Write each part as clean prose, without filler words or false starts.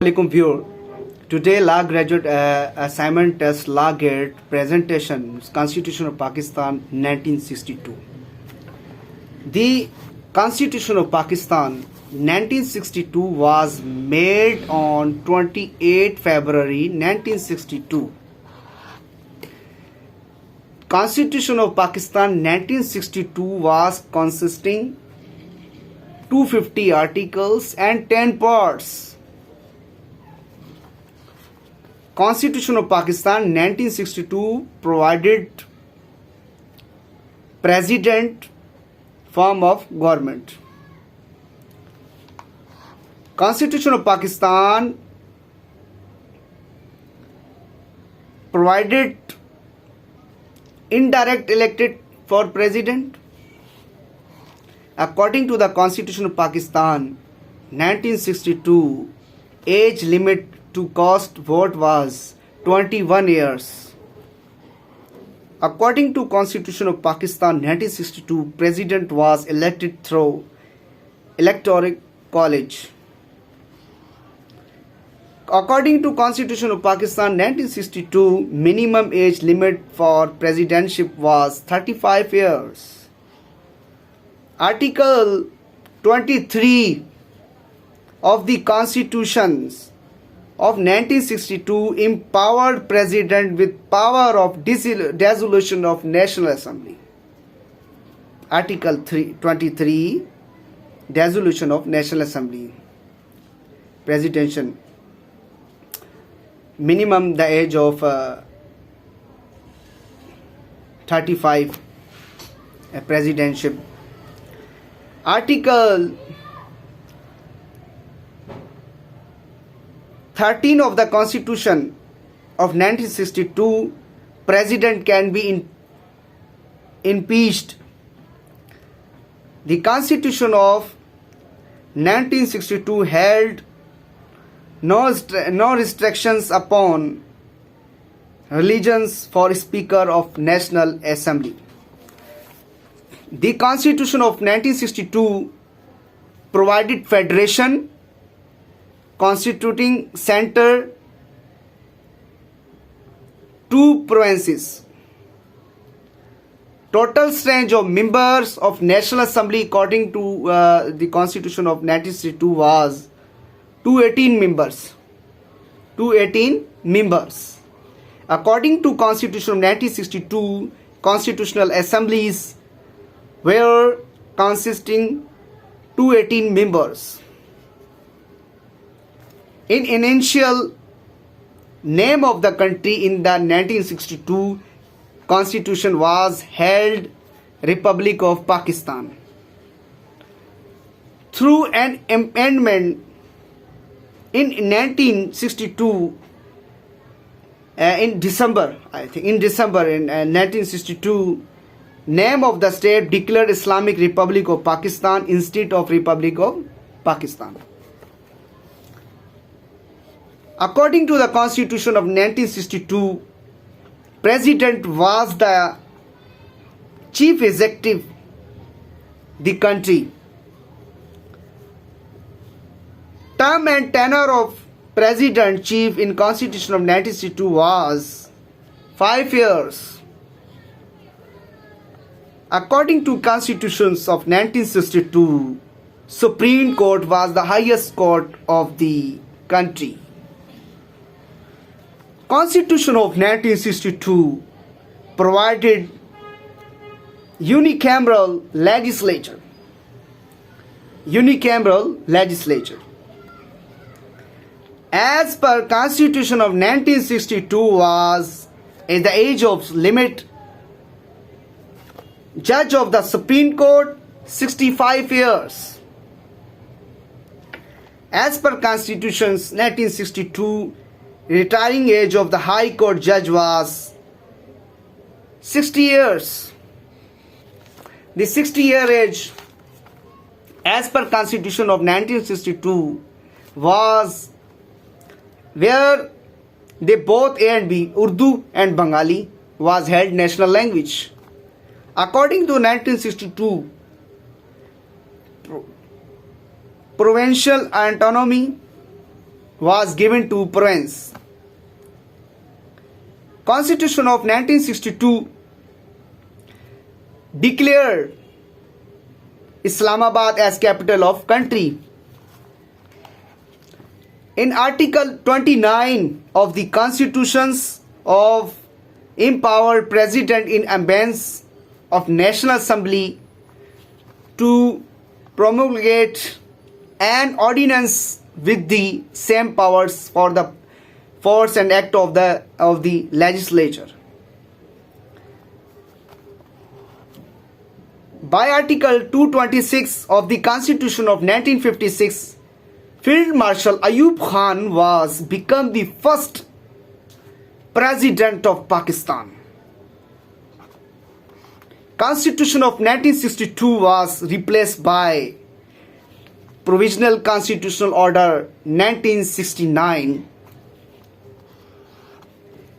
Assalamualaikum viewer. Today law graduate assignment test law gate presentation Constitution of Pakistan 1962. The Constitution of Pakistan 1962 was made on 28 February 1962. Constitution of Pakistan 1962 was consisting 250 articles and 10 parts. Constitution of Pakistan 1962 provided president form of government. Constitution of Pakistan provided indirect elected for president. According to the Constitution of Pakistan 1962, age limit to cast vote was 21 years. According to Constitution of Pakistan 1962, President was elected through Electoral College. According to Constitution of Pakistan 1962, minimum age limit for presidentship was 35 years. Article 23 of the Constitutions of 1962 empowered President with power of dissolution of National Assembly. Article 23, dissolution of National Assembly. Presidential. Minimum the age of 35 presidentship. Article 13 of the Constitution of 1962, President can be impeached. The Constitution of 1962 held no restrictions upon religions for Speaker of National Assembly. The Constitution of 1962 provided federation constituting center, two provinces. Total strength of members of National Assembly according to the Constitution of 1962 was 218 members. 218 members. According to Constitution of 1962, constitutional assemblies were consisting 218 members. In initial name of the country in the 1962 Constitution was held Republic of Pakistan. Through an amendment in 1962, in December 1962, name of the state declared Islamic Republic of Pakistan instead of Republic of Pakistan. According to the Constitution of 1962, President was the chief executive the country. Term and tenure of President Chief in Constitution of 1962 was 5 years. According to Constitutions of 1962, Supreme Court was the highest court of the country. Constitution of 1962 provided unicameral legislature. Unicameral legislature. As per Constitution of 1962 was in the age of limit judge of the Supreme Court 65 years. As per Constitutions 1962, retiring age of the High Court judge was 60 years. The 60-year age as per Constitution of 1962 was where they both A and B, Urdu and Bengali, was held national language. According to 1962 provincial autonomy was given to province. Constitution of 1962 declared Islamabad as capital of country. In Article 29 of the Constitutions of empowered President in abeyance of National Assembly to promulgate an ordinance with the same powers for the force and act of the legislature. By Article 226 of the Constitution of 1956, Field Marshal Ayub Khan was become the first President of Pakistan. Constitution of 1962 was replaced by Provisional Constitutional Order 1969.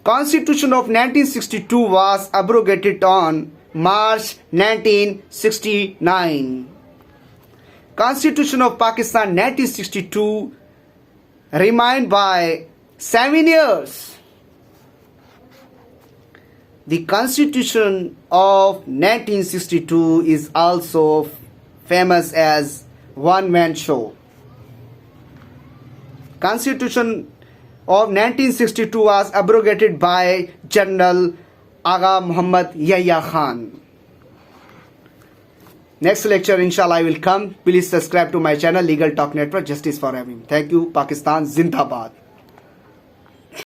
Constitution of 1962 was abrogated on March 1969. Constitution of Pakistan 1962 remained by 7 years. The Constitution of 1962 is also famous as one-man show. Constitution of 1962 was abrogated by General Agha Muhammad Yahya Khan. Next lecture inshallah I will come. Please subscribe to my channel Legal Talk Network. Justice for everyone. Thank you. Pakistan Zindabad.